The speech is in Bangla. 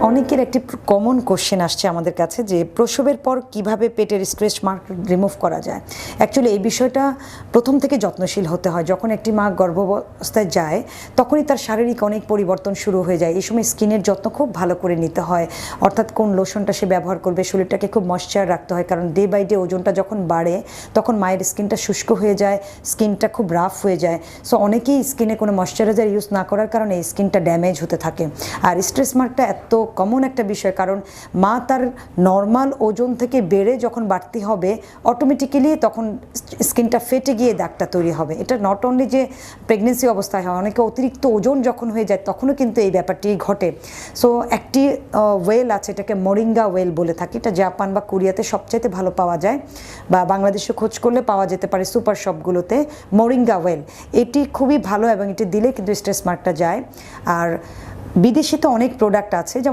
অনেকের একটি কমন কোশ্চেন আসছে আমাদের কাছে যে প্রসবের পর কিভাবে পেটের স্ট্রেচ মার্ক রিমুভ করা যায়। অ্যাকচুয়ালি এই বিষয়টা প্রথম থেকে যত্নশীল হতে হয়। যখন একটি মা গর্ভাবস্থায় যায় তখনই তার শারীরিক অনেক পরিবর্তন শুরু হয়ে যায়। এই সময় স্কিনের যত্ন খুব ভালো করে নিতে হয়, অর্থাৎ কোন লোশনটা সে ব্যবহার করবে, শরীরটাকে খুব ময়েশ্চার রাখতে হয়, কারণ ডে বাই ডে ওজনটা যখন বাড়ে তখন মায়ের স্কিনটা শুষ্ক হয়ে যায়, স্কিনটা খুব রাফ হয়ে যায়। সো অনেকেই স্কিনে কোনো ময়েশ্চারাইজার ইউজ না করার কারণে স্কিনটা ড্যামেজ হতে থাকে। আর স্ট্রেচ মার্কটা এত কমন একটা বিষয়, কারণ মা তার নর্মাল ওজন থেকে বেড়ে যখন বাড়তি হবে অটোমেটিক্যালি তখন স্কিনটা ফেটে গিয়ে দাগটা তৈরি হবে। এটা নট অনলি যে প্রেগনেন্সি অবস্থায় হয়, অনেকে অতিরিক্ত ওজন যখন হয়ে যায় তখনও কিন্তু এই ব্যাপারটি ঘটে। সো একটি ওয়েল আছে, এটাকে মোরিঙ্গা ওয়েল বলে থাকি। এটা জাপান বা কোরিয়াতে সবচাইতে ভালো পাওয়া যায়, বা বাংলাদেশে খোঁজ করলে পাওয়া যেতে পারে সুপার শপগুলোতে। মোরিঙ্গা ওয়েল এটি খুবই ভালো এবং এটি দিলে কিন্তু স্ট্রেচ মার্কটা যায়। আর বিদেশে তো অনেক প্রোডাক্ট আছে।